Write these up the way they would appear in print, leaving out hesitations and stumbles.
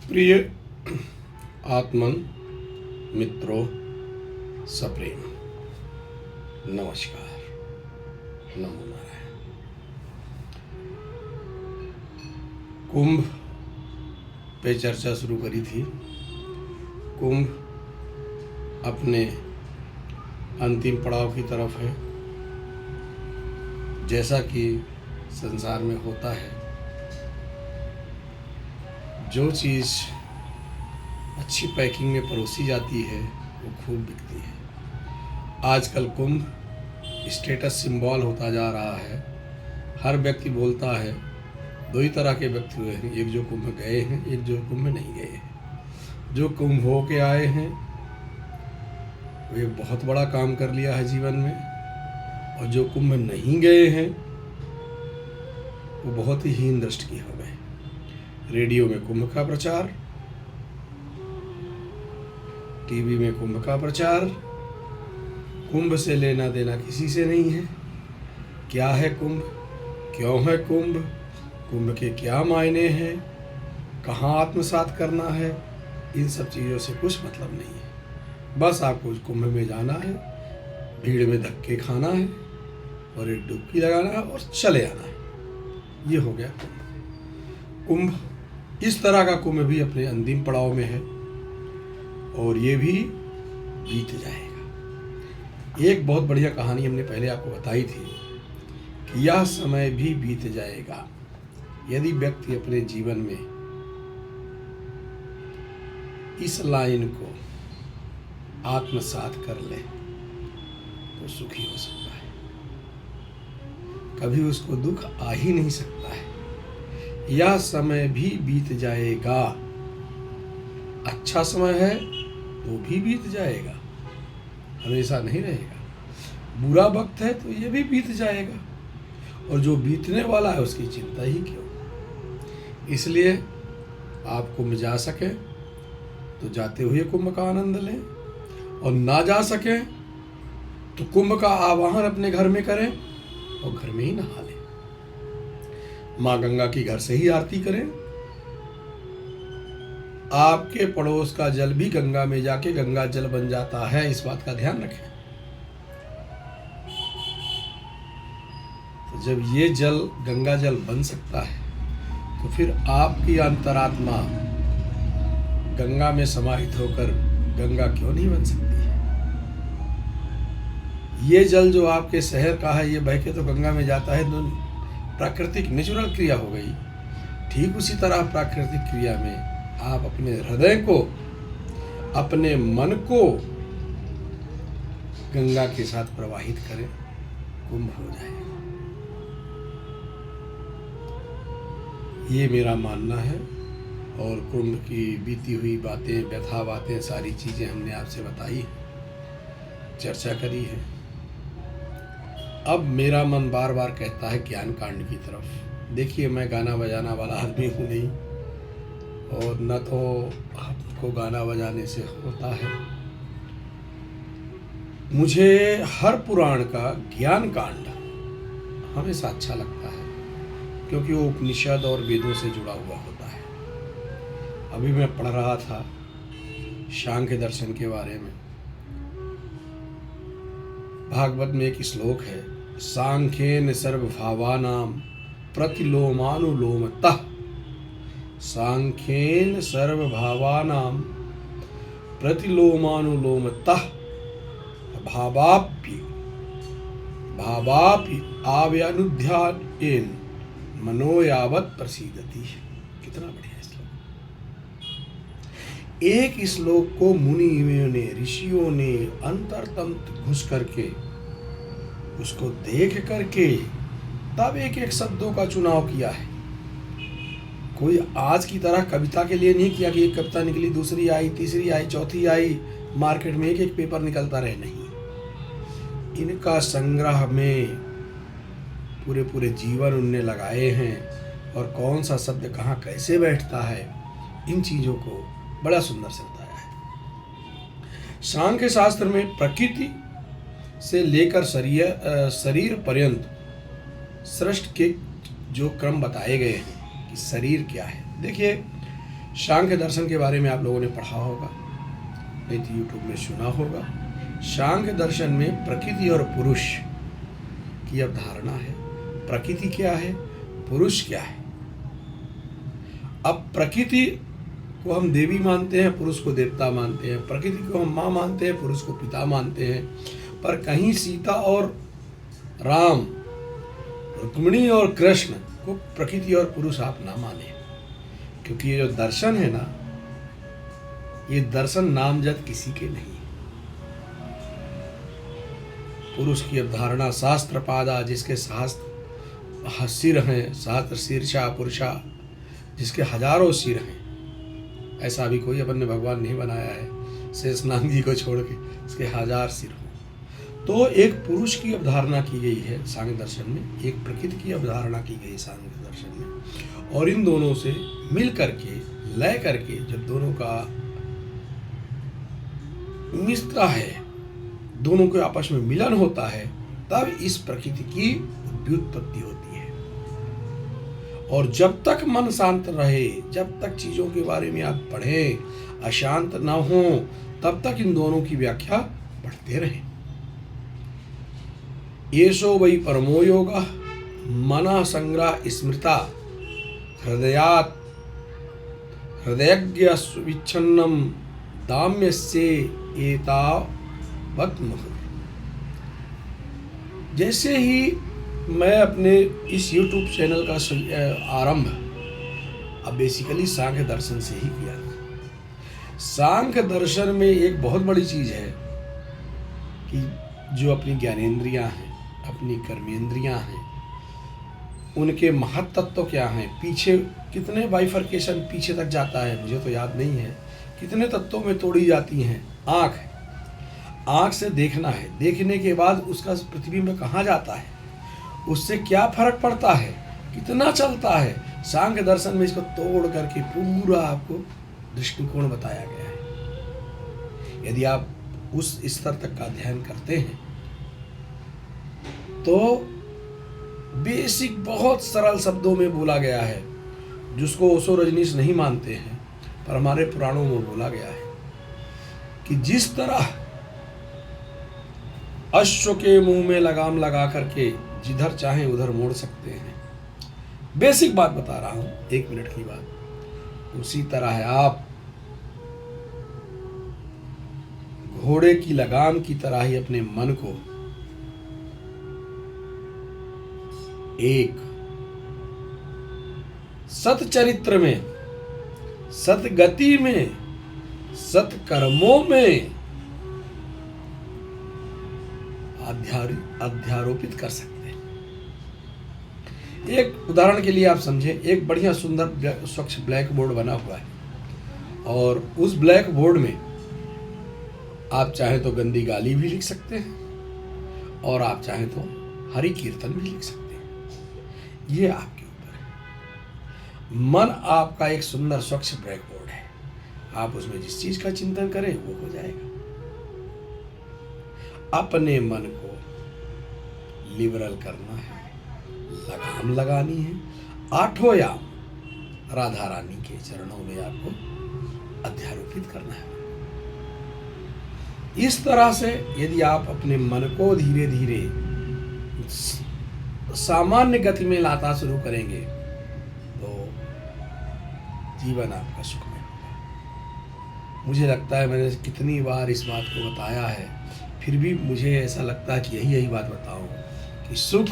प्रिय आत्मन मित्रों सप्रेम, नमस्कार, नमो नारायण। कुंभ पे चर्चा शुरू करी थी। कुंभ अपने अंतिम पड़ाव की तरफ है। जैसा कि संसार में होता है, जो चीज़ अच्छी पैकिंग में परोसी जाती है वो खूब बिकती है। आजकल कुंभ स्टेटस सिंबल होता जा रहा है। हर व्यक्ति बोलता है, दो ही तरह के व्यक्ति हुए हैं, एक जो कुंभ गए हैं, एक जो कुंभ नहीं गए हैं। जो कुंभ हो के आए हैं वो एक बहुत बड़ा काम कर लिया है जीवन में, और जो कुंभ नहीं गए हैं वो बहुत ही हीन दृष्टि के हो गए। रेडियो में कुंभ का प्रचार, टीवी में कुंभ का प्रचार, कुंभ से लेना देना किसी से नहीं है। क्या है कुंभ, क्यों है कुंभ, कुंभ के क्या मायने हैं, कहाँ आत्मसात करना है, इन सब चीज़ों से कुछ मतलब नहीं है। बस आपको कुंभ में जाना है, भीड़ में धक्के खाना है और एक डुबकी लगाना है और चले आना है। ये हो गया कुंभ। कुंभ इस तरह का कुंभ भी अपने अंतिम पड़ाव में है और ये भी बीत जाएगा। एक बहुत बढ़िया कहानी हमने पहले आपको बताई थी कि यह समय भी बीत जाएगा। यदि व्यक्ति अपने जीवन में इस लाइन को आत्मसात कर ले तो सुखी हो सकता है। कभी उसको दुख आ ही नहीं सकता है। यह समय भी बीत जाएगा। अच्छा समय है तो भी बीत जाएगा, हमेशा नहीं रहेगा। बुरा वक्त है तो ये भी बीत जाएगा, और जो बीतने वाला है उसकी चिंता ही क्यों। इसलिए आप कुंभ जा सके तो जाते हुए कुंभ का आनंद लें, और ना जा सके तो कुंभ का आवाहन अपने घर में करें और घर में ही नहा लें। माँ गंगा की घर से ही आरती करें। आपके पड़ोस का जल भी गंगा में जाके गंगा जल बन जाता है, इस बात का ध्यान रखें। तो जब ये जल गंगा जल बन सकता है तो फिर आपकी अंतरात्मा गंगा में समाहित होकर गंगा क्यों नहीं बन सकती है। ये जल जो आपके शहर का है, ये बह के तो गंगा में जाता है, तो प्राकृतिक नेचुरल क्रिया हो गई। ठीक उसी तरह प्राकृतिक क्रिया में आप अपने हृदय को, अपने मन को गंगा के साथ प्रवाहित करें, कुंभ हो जाएगा। ये मेरा मानना है। और कुंभ की बीती हुई बातें, व्यथा बातें, सारी चीजें हमने आपसे बताई, चर्चा करी है। अब मेरा मन बार बार कहता है ज्ञान कांड की तरफ। देखिए, मैं गाना बजाना वाला आदमी हूँ नहीं, और न तो आपको गाना बजाने से होता है। मुझे हर पुराण का ज्ञान कांड हमेशा अच्छा लगता है, क्योंकि वो उपनिषद और वेदों से जुड़ा हुआ होता है। अभी मैं पढ़ रहा था सांख्य दर्शन के बारे में। भागवत में एक श्लोक है, सांख्येन सर्वभावानां प्रतिलोमानुलोमतः। सांख्येन सर्वभावानां प्रतिलोमानुलोमतः भावाप्य आव्यानुध्यायेन मनो यावत् प्रसीदति। कितना बढ़िया श्लोक। एक श्लोक को मुनियों ने, ऋषियों ने अंतरतंत्र घुस करके, उसको देख करके तब एक एक शब्दों का चुनाव किया है। कोई आज की तरह कविता के लिए नहीं किया कि एक कविता निकली, दूसरी आई, तीसरी आई, चौथी आई, मार्केट में एक एक पेपर निकलता रहे। नहीं, इनका संग्रह में पूरे पूरे जीवन उनने लगाए हैं, और कौन सा शब्द कहाँ कैसे बैठता है, इन चीजों को बड़ा सुंदर से बताया है। सांख्य शास्त्र में प्रकृति से लेकर शरीर पर्यंत सृष्टि के जो क्रम बताए गए हैं कि शरीर क्या है। देखिए, सांख्य दर्शन के बारे में आप लोगों ने पढ़ा होगा, नहीं तो यूट्यूब में सुना होगा। सांख्य दर्शन में प्रकृति और पुरुष की अवधारणा है। प्रकृति क्या है, पुरुष क्या है। अब प्रकृति को हम देवी मानते हैं, पुरुष को देवता मानते हैं। प्रकृति को हम माँ मानते हैं, पुरुष को पिता मानते हैं। पर कहीं सीता और राम, रुक्मिणी और कृष्ण को प्रकृति और पुरुष आप ना माने, क्योंकि ये जो दर्शन है ना, ये दर्शन नामजद किसी के नहीं। पुरुष की अवधारणा शास्त्र पादा, जिसके शास्त्र सिर हैं, शास्त्र शीर्षा पुरुषा, जिसके हजारों सिर हैं। ऐसा भी कोई अपन ने भगवान नहीं बनाया है, शेषनाग जी को छोड़ के इसके 1000 सिर हो। तो एक पुरुष की अवधारणा की गई है सांख्य दर्शन में, एक प्रकृति की अवधारणा की गई सांख्य दर्शन में। और इन दोनों से मिल करके, लय करके, जब दोनों का मिश्रण है, दोनों के आपस में मिलन होता है, तब इस प्रकृति की व्युत्पत्ति होती है। और जब तक मन शांत रहे, जब तक चीजों के बारे में आप पढ़ें, अशांत ना हो, तब तक इन दोनों की व्याख्या बढ़ते रहे। येषो वै परमो योगः मनः संग्रह स्मृता हृदयात् हृदयज्ञ विच्छिन्नम दाम्यस्य एतावत् मुहुः। जैसे ही मैं अपने इस YouTube चैनल का आरंभ अब बेसिकली सांख्य दर्शन से ही किया था। सांख्य दर्शन में एक बहुत बड़ी चीज है कि जो अपनी ज्ञानेंद्रियां हैं, अपनी कर्मेंद्रियां हैं, उनके महत्तत्व क्या हैं, पीछे कितने बाइफर्केशन पीछे तक जाता है, मुझे तो याद नहीं है, कितने तत्वों में तोड़ी जाती हैं। आँख, आँख से देखना है, देखने के बाद उसका प्रतिबिंब कहाँ जाता है, उससे क्या फर्क पड़ता है, कितना चलता है। सांख्य दर्शन में इसको तोड़ करके पूरा आपको दृष्टिकोण बताया गया है। यदि आप उस स्तर तक का अध्ययन करते हैं तो बेसिक बहुत सरल शब्दों में बोला गया है, जिसको ओशो रजनीश नहीं मानते हैं, पर हमारे पुराणों में बोला गया है कि जिस तरह अश्व के मुंह में लगाम लगा करके जिधर चाहे उधर मोड़ सकते हैं, बेसिक बात बता रहा हूं, 1 मिनट की बात, उसी तरह है आप घोड़े की लगाम की तरह ही अपने मन को एक सत चरित्र में, सत गति में, सत कर्मों में अध्यारोपित कर सकते हैं। एक उदाहरण के लिए आप समझे, एक बढ़िया सुंदर स्वच्छ ब्लैक बोर्ड बना हुआ है, और उस ब्लैक बोर्ड में आप चाहे तो गंदी गाली भी लिख सकते हैं, और आप चाहे तो हरि कीर्तन भी लिख सकते हैं। ये आपके ऊपर है। मन आपका एक सुंदर स्वच्छ ब्लैक बोर्ड है, आप उसमें जिस चीज का चिंतन करें वो हो जाएगा। अपने मन को लिबरल करना है, लगाम लगानी है, 8 याम राधा रानी के चरणों में आपको अध्यारोपित करना है। इस तरह से यदि आप अपने मन को धीरे धीरे सामान्य गति में लाना शुरू करेंगे तो जीवन आपका सुखमय होगा। मुझे लगता है मैंने कितनी बार इस बात को बताया है, फिर भी मुझे ऐसा लगता है कि यही बात बताऊं कि सुख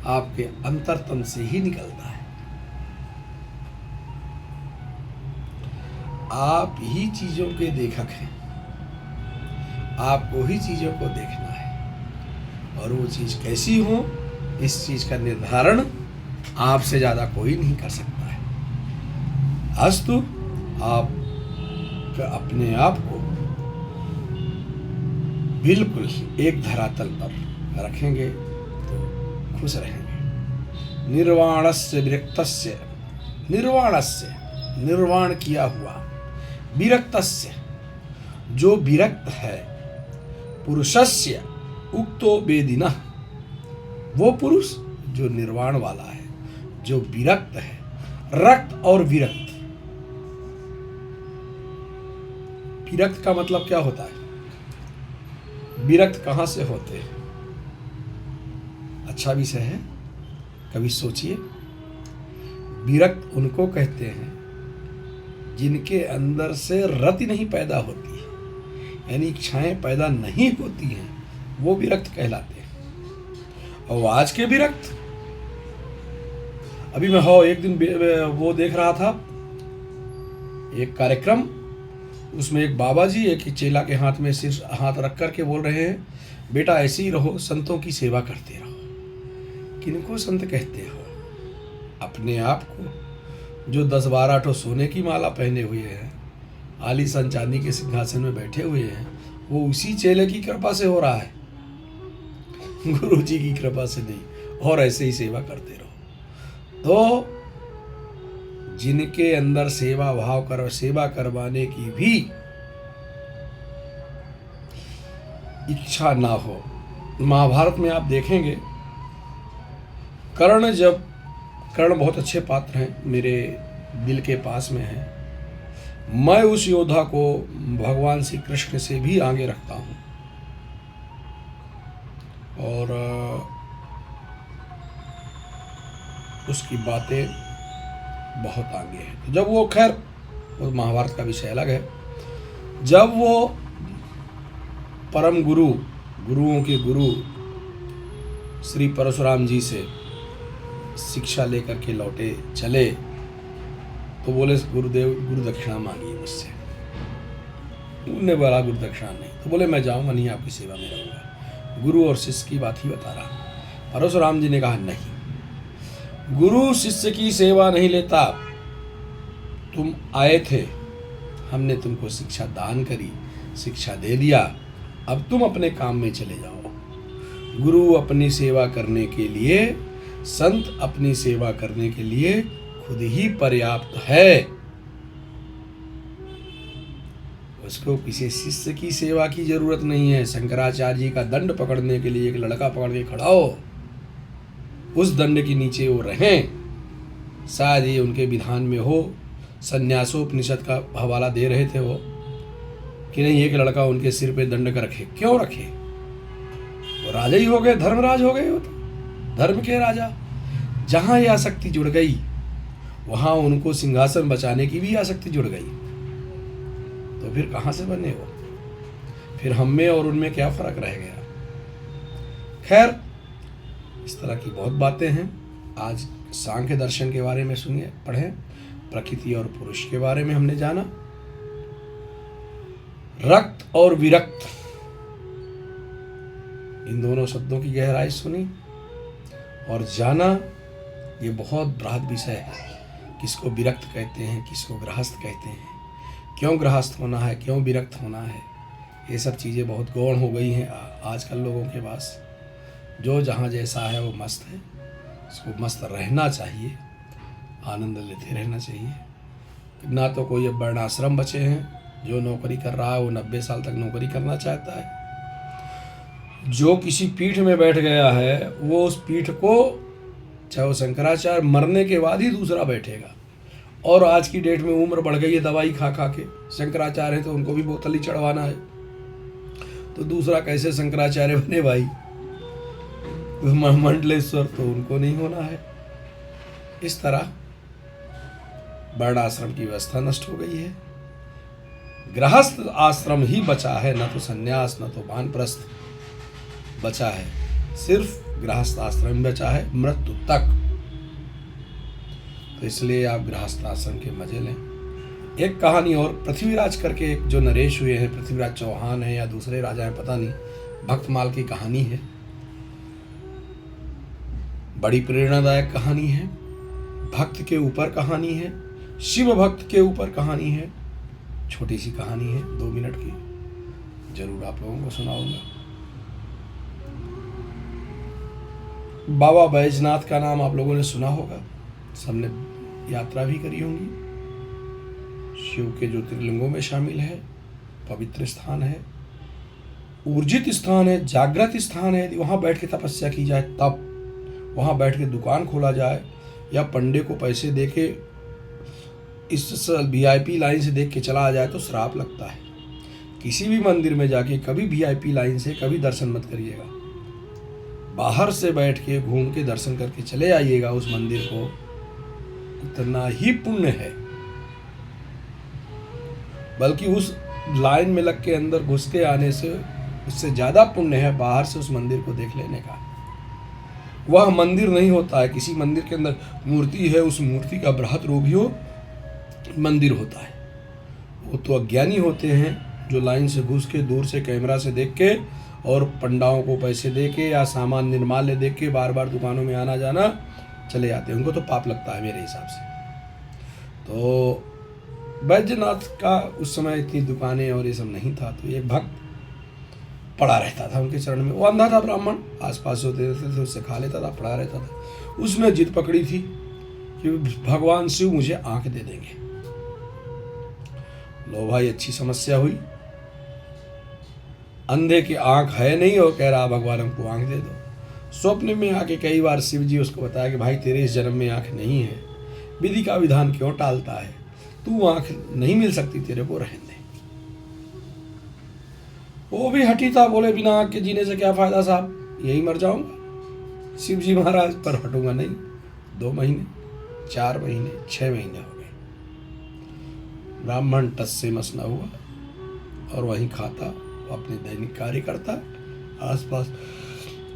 आपके अंतरतम से ही निकलता है। आप ही चीजों के देखक हैं, आपको ही चीजों को देखना है, और वो चीज कैसी हो, इस चीज का निर्धारण आपसे ज्यादा कोई नहीं कर सकता है। अस्तु, आप अपने आप को बिल्कुल एक धरातल पर रखेंगे तो खुश रहेंगे। निर्वाणस्य विरक्तस्य, निर्वाणस्य निर्वाण किया हुआ, विरक्तस्य जो विरक्त है, पुरुषस्य उक्तो वेदिनः वो पुरुष जो निर्वाण वाला है, जो विरक्त है। रक्त और विरक्त विरक्त का मतलब क्या होता है? विरक्त कहाँ से होते हैं? अच्छा विषय है, कभी सोचिए। विरक्त उनको कहते हैं जिनके अंदर से रति नहीं पैदा होती है, यानी इच्छाएं पैदा नहीं होती हैं, वो विरक्त कहलाते हैं। और आज के विरक्त, अभी मैं एक दिन वो देख रहा था एक कार्यक्रम, उसमें एक बाबा जी एक चेला के हाथ में सिर हाथ रख करके बोल रहे हैं, बेटा ऐसे ही रहो, संतों की सेवा करते रहो। किनको संत कहते हो? अपने आप को, जो 10-12 ठो सोने की माला पहने हुए हैं, आलीशान चांदी के सिंहासन में बैठे हुए हैं, वो उसी चेले की कृपा से हो रहा है, गुरु जी की कृपा से नहीं। और ऐसे ही सेवा करते रहो। तो जिनके अंदर सेवा भाव कर सेवा करवाने की भी इच्छा ना हो, महाभारत में आप देखेंगे कर्ण बहुत अच्छे पात्र हैं, मेरे दिल के पास में हैं। मैं उस योद्धा को भगवान श्री कृष्ण से भी आगे रखता हूँ और उसकी बातें बहुत आगे हैं। तो जब वो, खैर वो महाभारत का विषय अलग है, जब वो परम गुरुओं के गुरु श्री परशुराम जी से शिक्षा लेकर के लौटे चले, तो बोले गुरुदेव गुरु दक्षिणा मांगिए मुझसे। उन्होंने बोला गुरु दक्षिणा नहीं, तो बोले मैं जाऊंगा नहीं, आपकी सेवा में रहूंगा। गुरु और शिष्य की बात ही बता रहा। परशुराम जी ने कहा नहीं, गुरु शिष्य की सेवा नहीं लेता। तुम आए थे, हमने तुमको शिक्षा दान करी, शिक्षा दे दिया, अब तुम अपने काम में चले जाओ। गुरु अपनी सेवा करने के लिए, संत अपनी सेवा करने के लिए खुद ही पर्याप्त है। उसको किसी शिष्य की सेवा की जरूरत नहीं है। शंकराचार्य जी का दंड पकड़ने के लिए एक लड़का पकड़ के खड़ा हो, उस दंड के नीचे वो रहें, शायद ये उनके विधान में हो। संन्यासोपनिषद का हवाला दे रहे थे वो कि नहीं, एक लड़का उनके सिर पे दंड कर रखे। क्यों रखे? वो राजा ही हो गए, धर्मराज हो गए, वो तो धर्म के राजा। जहां ये आसक्ति जुड़ गई, वहां उनको सिंहासन बचाने की भी आसक्ति जुड़ गई, तो फिर कहां से बने वो? फिर हम में और उनमें क्या फर्क रह गया? खैर, इस तरह की बहुत बातें हैं। आज सांख्य दर्शन के बारे में सुनिए, पढ़ें। प्रकृति और पुरुष के बारे में हमने जाना। रक्त और विरक्त, इन दोनों शब्दों की गहराई सुनी और जाना। ये बहुत बृहद विषय है। किसको विरक्त कहते हैं, किसको गृहस्थ कहते हैं, क्यों गृहस्थ होना है, क्यों विरक्त होना है, ये सब चीज़ें बहुत गौण हो गई हैं आजकल लोगों के पास। जो जहाँ जैसा है वो मस्त है, उसको मस्त रहना चाहिए, आनंद लेते रहना चाहिए। ना तो कोई अब वर्णाश्रम बचे हैं, जो नौकरी कर रहा है वो 90 साल तक नौकरी करना चाहता है। जो किसी पीठ में बैठ गया है, वो उस पीठ को, चाहे वो शंकराचार्य, मरने के बाद ही दूसरा बैठेगा। और आज की डेट में उम्र बढ़ गई है दवाई खा खा के। शंकराचार्य है तो उनको भी बोतल ही चढ़वाना है, तो दूसरा कैसे शंकराचार्य बने भाई? मंडलेश्वर तो उनको नहीं होना है। इस तरह वर्णाश्रम की व्यवस्था नष्ट हो गई है। गृहस्थ आश्रम ही बचा है, न तो सन्यास न तो वानप्रस्थ बचा है, सिर्फ गृहस्थ आश्रम बचा है मृत्यु तक। तो इसलिए आप गृहस्थ आश्रम के मजे लें। एक कहानी और, पृथ्वीराज करके एक जो नरेश हुए हैं, पृथ्वीराज चौहान है या दूसरे राजा हैं पता नहीं, भक्तमाल की कहानी है, बड़ी प्रेरणादायक कहानी है। भक्त के ऊपर कहानी है, शिव भक्त के ऊपर कहानी है। छोटी सी कहानी है, 2 मिनट की, जरूर आप लोगों को सुनाऊंगा। बाबा बैजनाथ का नाम आप लोगों ने सुना होगा, सबने यात्रा भी करी होंगी। शिव के ज्योतिर्लिंगों में शामिल है, पवित्र स्थान है, ऊर्जित स्थान है, जागृत स्थान है। यदि वहाँ बैठ के तपस्या की जाए, तब वहाँ बैठ के दुकान खोला जाए या पंडे को पैसे देके इस VIP लाइन से देख के चला आ जाए तो श्राप लगता है। किसी भी मंदिर में जाके कभी VIP लाइन से कभी दर्शन मत करिएगा। बाहर से बैठ के घूम के दर्शन करके चले आइएगा उस मंदिर को, उतना ही पुण्य है। बल्कि उस लाइन में लग के अंदर घुस के आने से उससे ज़्यादा पुण्य है बाहर से उस मंदिर को देख लेने का। वह मंदिर नहीं होता है, किसी मंदिर के अंदर मूर्ति है, उस मूर्ति का बृहत रूप ही वो मंदिर होता है। वो तो अज्ञानी होते हैं जो लाइन से घुस के दूर से कैमरा से देख के और पंडाओं को पैसे दे के या सामान निर्माल्य देख के बार बार दुकानों में आना जाना चले जाते हैं। उनको तो पाप लगता है मेरे हिसाब से। तो बैद्यनाथ का उस समय इतनी दुकानें और ये सब नहीं था, तो एक भक्त पड़ा रहता था उनके चरण में। वो अंधा था, ब्राह्मण, आसपास होते रहते थे, उससे खा लेता था, पड़ा रहता था। उसने जिद पकड़ी थी कि भगवान शिव मुझे आंख दे देंगे। लो भाई, अच्छी समस्या हुई। अंधे की आंख है नहीं और कह रहा भगवान हमको आंख दे दो। स्वप्न में आके कई बार शिव जी उसको बताया कि भाई तेरे इस जन्म में आंख नहीं है, विधि का विधान क्यों टालता है, तू आंख नहीं मिल सकती तेरे को, रहने दे। वो भी हटी था, बोले बिना आंख के जीने से क्या फायदा साहब, यही मर जाऊंगा। शिव जी महाराज पर हटूंगा नहीं। 2 महीने, 4 महीने, 6 महीने हो गए। ब्राह्मण टस से मस न हुआ और वहीं खाता, अपने दैनिक कार्य करता, आसपास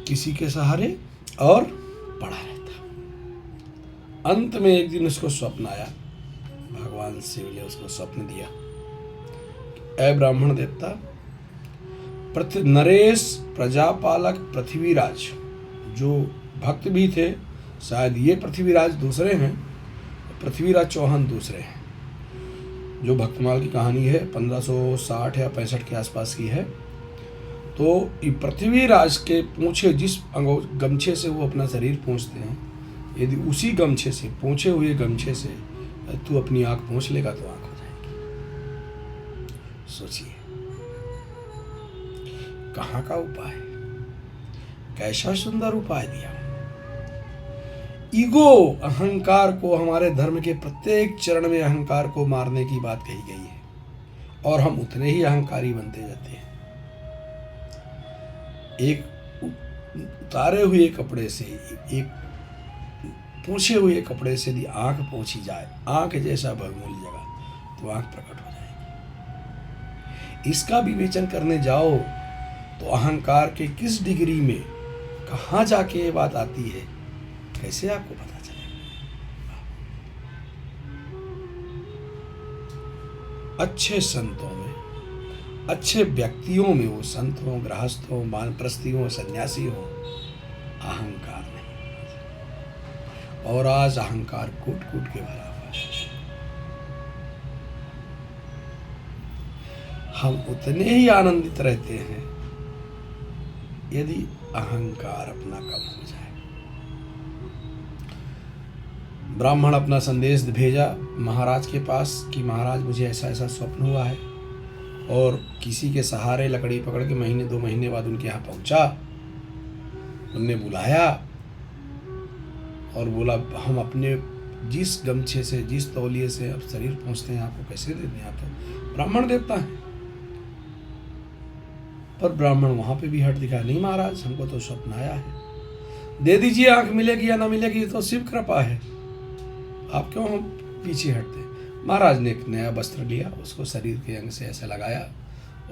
किसी के सहारे और पड़ा रहता। अंत में एक दिन उसको स्वप्न आया। भगवान शिव ने उसको स्वप्न दिया, ऐ ब्राह्मण देवता, नरेश प्रजापालक पृथ्वीराज, जो भक्त भी थे, शायद ये पृथ्वीराज दूसरे हैं, पृथ्वीराज चौहान दूसरे हैं। जो भक्तमाल की कहानी है 1560 या 65 के आसपास की है। तो पृथ्वीराज के पूंछे, जिस गमछे से वो अपना शरीर पोंछते हैं, यदि उसी गमछे से, पोंछे हुए गमछे से तू अपनी आंख पोंछ लेगा तो आंख हो जाएगी। सोचिए कहाँ का उपाय, कैसा सुंदर उपाय दिया। ईगो, अहंकार को, हमारे धर्म के प्रत्येक चरण में अहंकार को मारने की बात कही गई है और हम उतने ही अहंकारी बनते जाते हैं। एक उतारे हुए कपड़े से, एक पूछे हुए कपड़े से यदि आंख पोंछी जाए, आंख जैसा बहुमूल्य जगह, तो आंख प्रकट हो जाएगी। इसका विवेचन करने जाओ तो अहंकार के किस डिग्री में कहाँ जाके ये बात आती है, कैसे आपको पता चलेगा। अच्छे संतों में, अच्छे व्यक्तियों में, वो संत हो, गृहस्थ हो, वानप्रस्थी हो, सन्यासी हो, अहंकार नहीं। और आज अहंकार कूट कूट के भरा हुआ है। हम उतने ही आनंदित रहते हैं यदि अहंकार अपना कम हो जाए। ब्राह्मण अपना संदेश भेजा महाराज के पास कि महाराज मुझे ऐसा ऐसा स्वप्न हुआ है, और किसी के सहारे लकड़ी पकड़ के महीने 2 महीने बाद उनके यहाँ पहुंचा। उनने बुलाया और बोला हम अपने जिस गमछे से, जिस तौलिए से अब शरीर पहुँचते हैं आपको कैसे दे दें, आप तो ब्राह्मण देवता है। पर ब्राह्मण वहां पे भी हट दिखा, नहीं महाराज हमको तो स्वप्न आया है, दे दीजिए, आंख मिलेगी या ना मिलेगी तो शिव कृपा है, आप क्यों हम पीछे हटते। महाराज ने एक नया वस्त्र लिया, उसको शरीर के अंग से ऐसे लगाया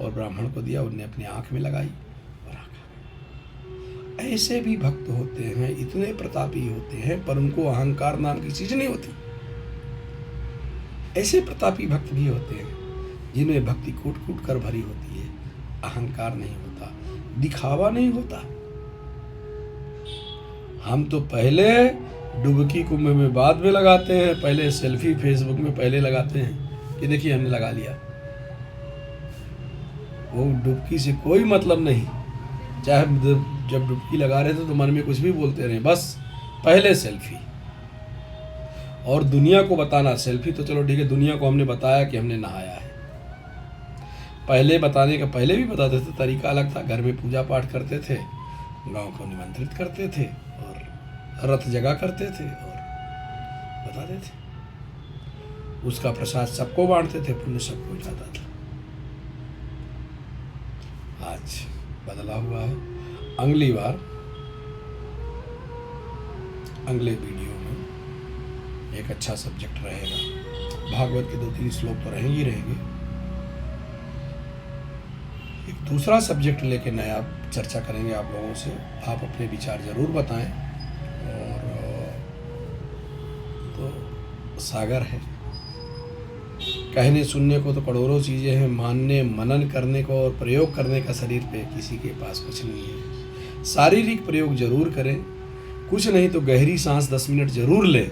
और ब्राह्मण को दिया, उनने अपनी आंख में लगाई और आंख। ऐसे भी भक्त होते हैं, इतने प्रतापी होते हैं, पर उनको अहंकार नाम की चीज नहीं होती। ऐसे प्रतापी भक्त भी होते हैं जिनमें भक्ति कूट कूट कर भरी होती है, अहंकार नहीं होता, दिखावा नहीं होता। हम तो पहले डुबकी कुंभ में बाद में लगाते हैं, पहले सेल्फी फेसबुक में पहले लगाते हैं कि देखिए हमने लगा लिया। वो डुबकी से कोई मतलब नहीं, चाहे जब डुबकी लगा रहे थे तो मन में कुछ भी बोलते रहे, बस पहले सेल्फी। और दुनिया को बताना, सेल्फी तो चलो ठीक है, दुनिया को हमने बताया कि हमने नहाया है। पहले बताने का, पहले भी बताते थे, तरीका अलग था। घर में पूजा पाठ करते थे, गांव को निमंत्रित करते थे और रथ जगा करते थे और बताते थे। उसका प्रसाद सबको बांटते थे, पुण्य सबको जाता था। आज बदला हुआ है। अगली बार अगले वीडियो में एक अच्छा सब्जेक्ट रहेगा। भागवत के 2-3 श्लोक तो रहेंगे। एक दूसरा सब्जेक्ट लेके नया चर्चा करेंगे आप लोगों से। आप अपने विचार ज़रूर बताएं। और तो सागर है, कहने सुनने को तो करोड़ों चीज़ें हैं, मानने मनन करने को और प्रयोग करने का शरीर पे किसी के पास कुछ नहीं है। शारीरिक प्रयोग जरूर करें, कुछ नहीं तो गहरी सांस 10 मिनट जरूर लें।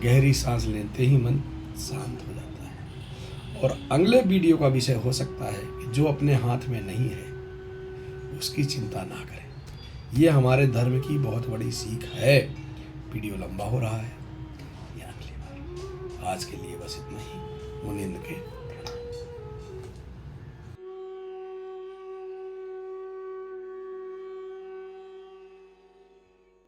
गहरी सांस लेते ही मन शांत हो जाता है। और अगले वीडियो का विषय हो सकता है कि जो अपने हाथ में नहीं है उसकी चिंता ना करें। ये हमारे धर्म की बहुत बड़ी सीख है। वीडियो लंबा हो रहा है, ये अगली बार। आज के लिए बस इतना ही। मुनिंद के